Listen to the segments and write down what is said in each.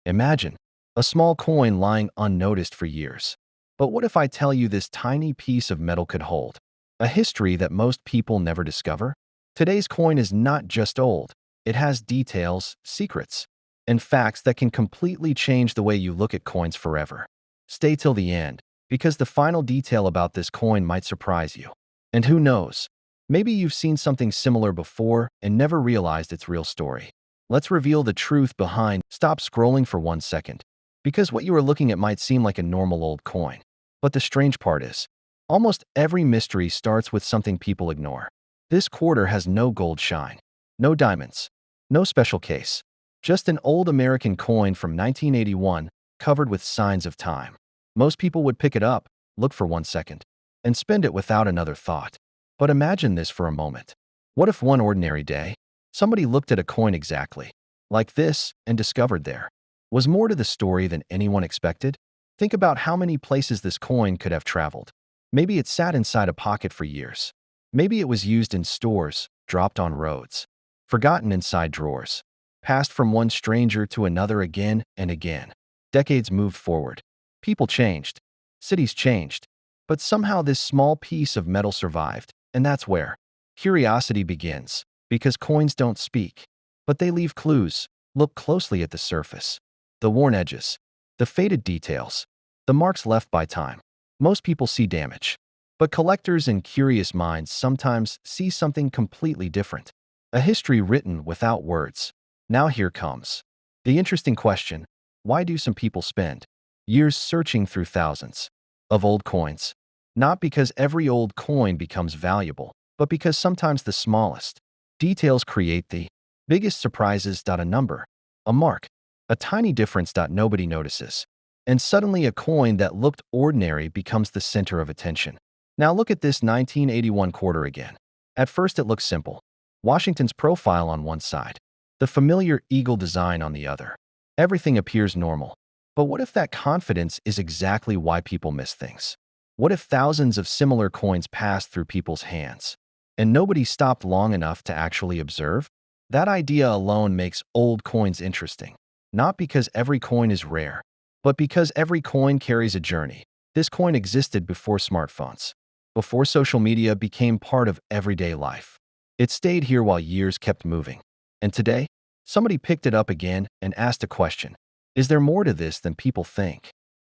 Imagine a small coin lying unnoticed for years. But what if I tell you this tiny piece of metal could hold a history that most people never discover? Today's coin is not just old. It has details, secrets, and facts that can completely change the way you look at coins forever. Stay till the end, because the final detail about this coin might surprise you. And who knows, maybe you've seen something similar before and never realized its real story. Let's reveal the truth behind. Stop scrolling for 1 second, because what you are looking at might seem like a normal old coin. But the strange part is, almost every mystery starts with something people ignore. This quarter has no gold shine, no diamonds, no special case. Just an old American coin from 1981, covered with signs of time. Most people would pick it up, look for 1 second, and spend it without another thought. But imagine this for a moment. What if one ordinary day, somebody looked at a coin exactly like this and discovered there was more to the story than anyone expected? Think about how many places this coin could have traveled. Maybe it sat inside a pocket for years. Maybe it was used in stores, dropped on roads, forgotten inside drawers, passed from one stranger to another again and again. Decades moved forward. People changed. Cities changed. But somehow this small piece of metal survived. And that's where curiosity begins. Because coins don't speak, but they leave clues. Look closely at the surface. The worn edges, the faded details, the marks left by time. Most people see damage. But collectors and curious minds sometimes see something completely different. A history written without words. Now here comes the interesting question. Why do some people spend years searching through thousands of old coins? Not because every old coin becomes valuable, but because sometimes the smallest details create the biggest surprises. A number, a mark, a tiny difference. Nobody notices. And suddenly a coin that looked ordinary becomes the center of attention. Now look at this 1981 quarter again. At first it looks simple. Washington's profile on one side, the familiar eagle design on the other. Everything appears normal. But what if that confidence is exactly why people miss things? What if thousands of similar coins passed through people's hands, and nobody stopped long enough to actually observe? That idea alone makes old coins interesting. Not because every coin is rare, but because every coin carries a journey. This coin existed before smartphones, before social media became part of everyday life. It stayed here while years kept moving. And today, somebody picked it up again and asked a question. Is there more to this than people think?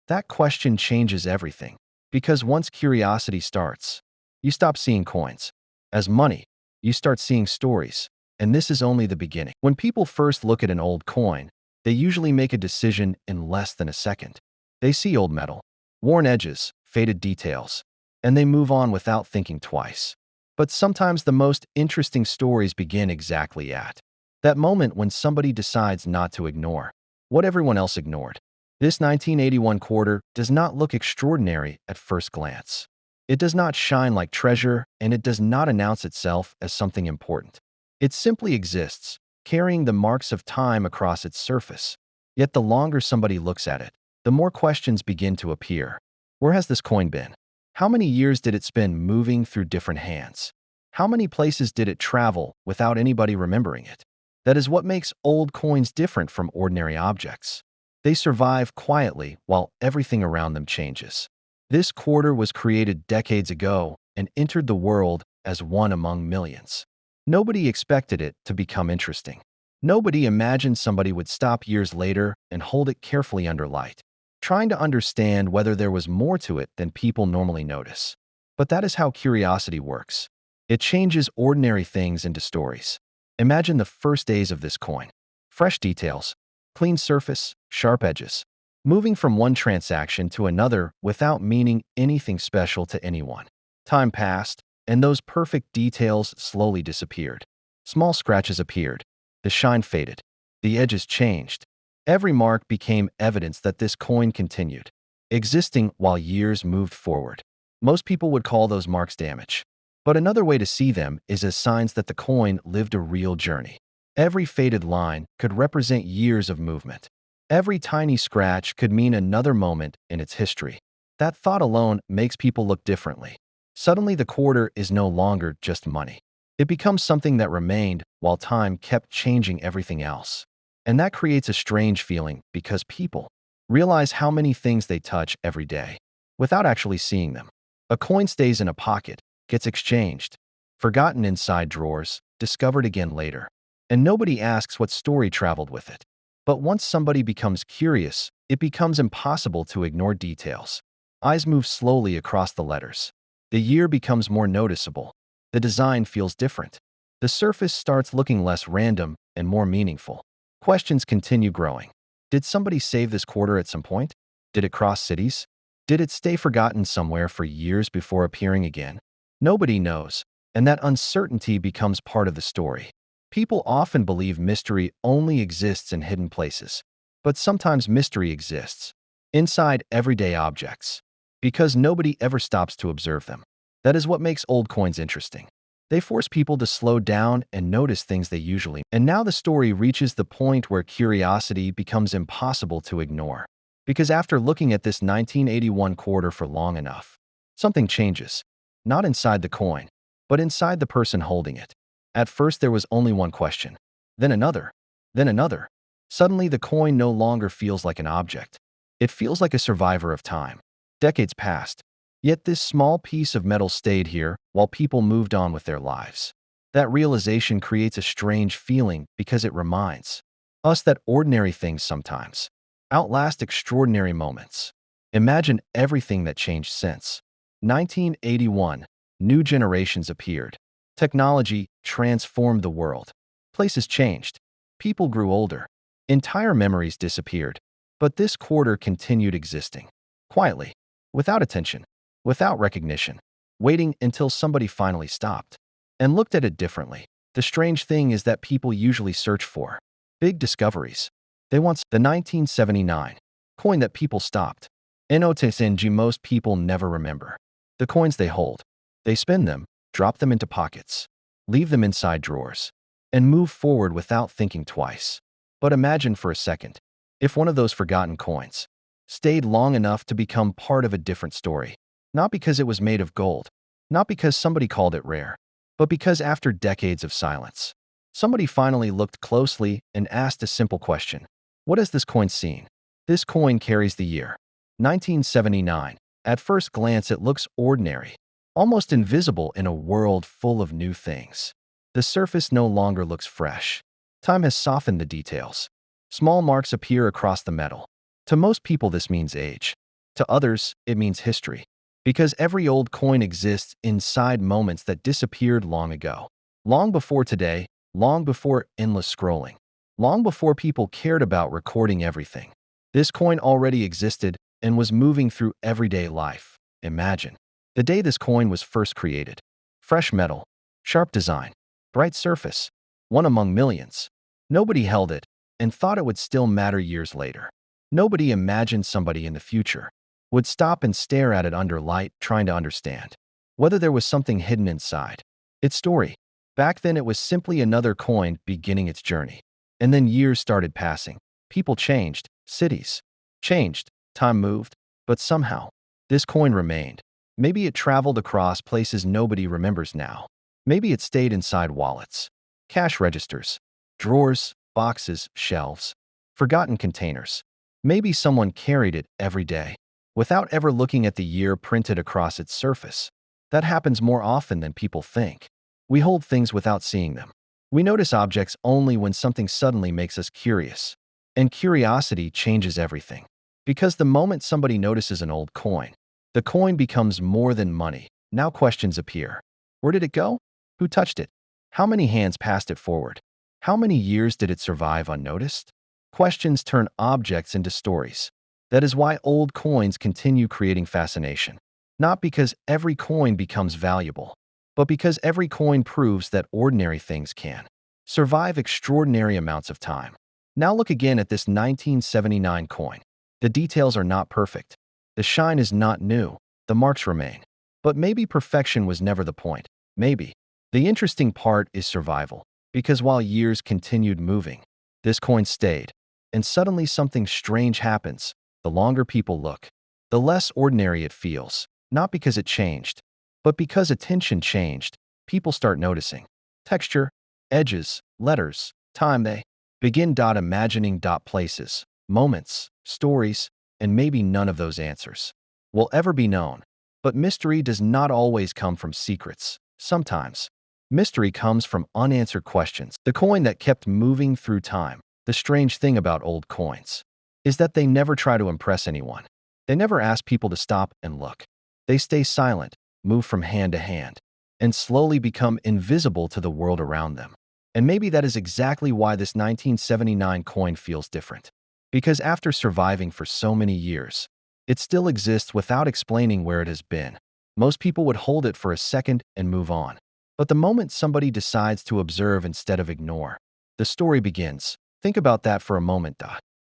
That question changes everything. Because once curiosity starts, you stop seeing coins as money. You start seeing stories. And this is only the beginning. When people first look at an old coin, they usually make a decision in less than a second. They see old metal, worn edges, faded details, and they move on without thinking twice. But sometimes the most interesting stories begin exactly at that moment when somebody decides not to ignore what everyone else ignored. This 1981 quarter does not look extraordinary at first glance. It does not shine like treasure, and it does not announce itself as something important. It simply exists, carrying the marks of time across its surface. Yet the longer somebody looks at it, the more questions begin to appear. Where has this coin been? How many years did it spend moving through different hands? How many places did it travel without anybody remembering it? That is what makes old coins different from ordinary objects. They survive quietly while everything around them changes. This quarter was created decades ago and entered the world as one among millions. Nobody expected it to become interesting. Nobody imagined somebody would stop years later and hold it carefully under light, trying to understand whether there was more to it than people normally notice. But that is how curiosity works. It changes ordinary things into stories. Imagine the first days of this coin. Fresh details, clean surface, sharp edges. Moving from one transaction to another without meaning anything special to anyone. Time passed, and those perfect details slowly disappeared. Small scratches appeared. The shine faded. The edges changed. Every mark became evidence that this coin continued, existing while years moved forward. Most people would call those marks damage. But another way to see them is as signs that the coin lived a real journey. Every faded line could represent years of movement. Every tiny scratch could mean another moment in its history. That thought alone makes people look differently. Suddenly the quarter is no longer just money. It becomes something that remained while time kept changing everything else. And that creates a strange feeling because people realize how many things they touch every day without actually seeing them. A coin stays in a pocket, gets exchanged, forgotten inside drawers, discovered again later, and nobody asks what story traveled with it. But once somebody becomes curious, it becomes impossible to ignore details. Eyes move slowly across the letters. The year becomes more noticeable. The design feels different. The surface starts looking less random and more meaningful. Questions continue growing. Did somebody save this quarter at some point? Did it cross cities? Did it stay forgotten somewhere for years before appearing again? Nobody knows, and that uncertainty becomes part of the story. People often believe mystery only exists in hidden places, but sometimes mystery exists inside everyday objects because nobody ever stops to observe them. That is what makes old coins interesting. They force people to slow down and notice things they usually miss. And now the story reaches the point where curiosity becomes impossible to ignore. Because after looking at this 1981 quarter for long enough, something changes. Not inside the coin, but inside the person holding it. At first there was only one question. Then another. Then another. Suddenly the coin no longer feels like an object. It feels like a survivor of time. Decades passed. Yet this small piece of metal stayed here while people moved on with their lives. That realization creates a strange feeling because it reminds us that ordinary things sometimes outlast extraordinary moments. Imagine everything that changed since 1981. New generations appeared. Technology transformed the world. Places changed. People grew older. Entire memories disappeared. But this quarter continued existing. Quietly. Without attention. Without recognition. Waiting until somebody finally stopped and looked at it differently. The strange thing is that people usually search for big discoveries. They want the 1979 coin that people stopped. NOTSNG most people never remember. The coins they hold. They spin them, drop them into pockets, leave them inside drawers, and move forward without thinking twice. But imagine for a second, if one of those forgotten coins stayed long enough to become part of a different story. Not because it was made of gold, not because somebody called it rare, but because after decades of silence, somebody finally looked closely and asked a simple question. What has this coin seen? This coin carries the year 1979. At first glance, it looks ordinary, almost invisible in a world full of new things. The surface no longer looks fresh. Time has softened the details. Small marks appear across the metal. To most people, this means age. To others, it means history. Because every old coin exists inside moments that disappeared long ago. Long before today, long before endless scrolling. Long before people cared about recording everything. This coin already existed and was moving through everyday life. Imagine the day this coin was first created. Fresh metal, sharp design, bright surface, one among millions. Nobody held it and thought it would still matter years later. Nobody imagined somebody in the future would stop and stare at it under light, trying to understand whether there was something hidden inside its story. Back then, it was simply another coin beginning its journey. And then years started passing. People changed, cities changed, time moved, but somehow, this coin remained. Maybe it traveled across places nobody remembers now. Maybe it stayed inside wallets, cash registers, drawers, boxes, shelves, forgotten containers. Maybe someone carried it every day, without ever looking at the year printed across its surface. That happens more often than people think. We hold things without seeing them. We notice objects only when something suddenly makes us curious. And curiosity changes everything. Because the moment somebody notices an old coin, the coin becomes more than money. Now questions appear. Where did it go? Who touched it? How many hands passed it forward? How many years did it survive unnoticed? Questions turn objects into stories. That is why old coins continue creating fascination. Not because every coin becomes valuable, but because every coin proves that ordinary things can survive extraordinary amounts of time. Now look again at this 1979 coin. The details are not perfect. The shine is not new. The marks remain. But maybe perfection was never the point. Maybe. The interesting part is survival. Because while years continued moving, this coin stayed. And suddenly something strange happens. The longer people look, the less ordinary it feels. Not because it changed, but because attention changed. People start noticing texture, edges, letters, time. They Begin imagining places, moments, stories, and maybe none of those answers will ever be known. But mystery does not always come from secrets. Sometimes, mystery comes from unanswered questions. The coin that kept moving through time. The strange thing about old coins is that they never try to impress anyone. They never ask people to stop and look. They stay silent, move from hand to hand, and slowly become invisible to the world around them. And maybe that is exactly why this 1979 coin feels different. Because after surviving for so many years, it still exists without explaining where it has been. Most people would hold it for a second and move on. But the moment somebody decides to observe instead of ignore, the story begins. Think about that for a moment.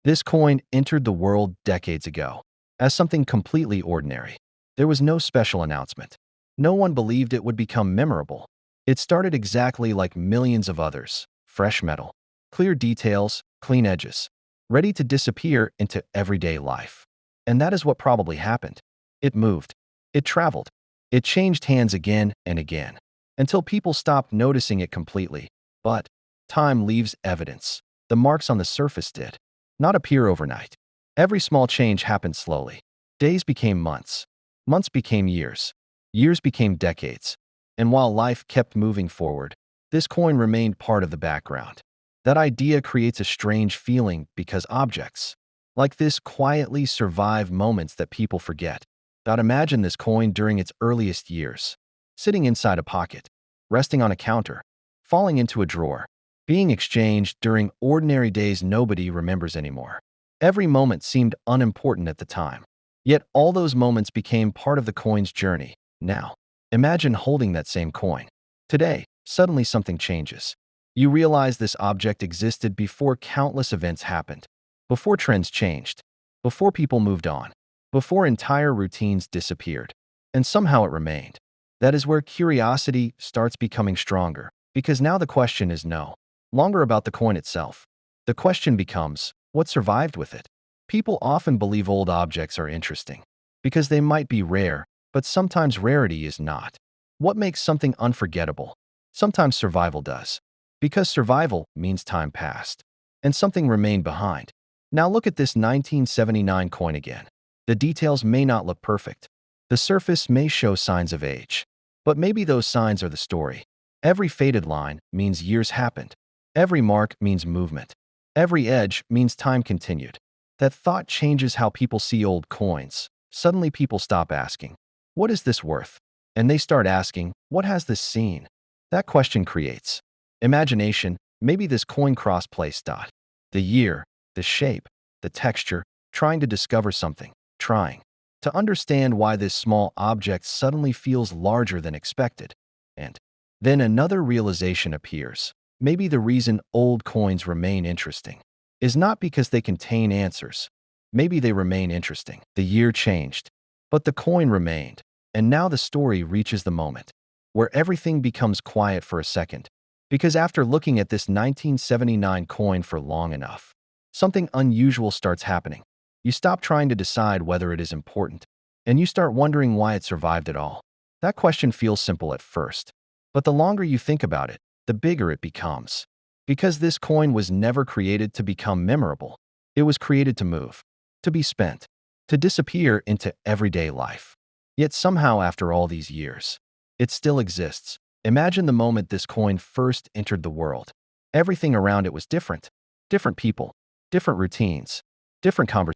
This coin entered the world decades ago as something completely ordinary. There was no special announcement. No one believed it would become memorable. It started exactly like millions of others. Fresh metal, clear details, clean edges, ready to disappear into everyday life. And that is what probably happened. It moved. It traveled. It changed hands again and again, until people stopped noticing it completely. But time leaves evidence. The marks on the surface did not appear overnight. Every small change happened slowly. Days became months. Months became years. Years became decades. And while life kept moving forward, this coin remained part of the background. That idea creates a strange feeling because objects like this quietly survive moments that people forget. Imagine this coin during its earliest years, sitting inside a pocket, resting on a counter, falling into a drawer, being exchanged during ordinary days nobody remembers anymore. Every moment seemed unimportant at the time. Yet all those moments became part of the coin's journey. Now, imagine holding that same coin. Today, suddenly something changes. You realize this object existed before countless events happened, before trends changed, before people moved on, before entire routines disappeared, and somehow it remained. That is where curiosity starts becoming stronger, because now the question is no longer about the coin itself. The question becomes, what survived with it? People often believe old objects are interesting because they might be rare, but sometimes rarity is not what makes something unforgettable. Sometimes survival does, because survival means time passed and something remained behind. Now look at this 1979 coin again. The details may not look perfect. The surface may show signs of age, but maybe those signs are the story. Every faded line means years happened. Every mark means movement. Every edge means time continued. That thought changes how people see old coins. Suddenly people stop asking, what is this worth? And they start asking, what has this seen? That question creates imagination. Maybe this coin cross-placed. The year, the shape, the texture, trying to discover something, trying to understand why this small object suddenly feels larger than expected. And then another realization appears. Maybe the reason old coins remain interesting is not because they contain answers. Maybe they remain interesting. The year changed, but the coin remained. And now the story reaches the moment where everything becomes quiet for a second. Because after looking at this 1979 coin for long enough, something unusual starts happening. You stop trying to decide whether it is important, and you start wondering why it survived at all. That question feels simple at first, but the longer you think about it, the bigger it becomes. Because this coin was never created to become memorable. It was created to move, to be spent, to disappear into everyday life. Yet somehow after all these years, it still exists. Imagine the moment this coin first entered the world. Everything around it was different. Different people, different routines, different conversations.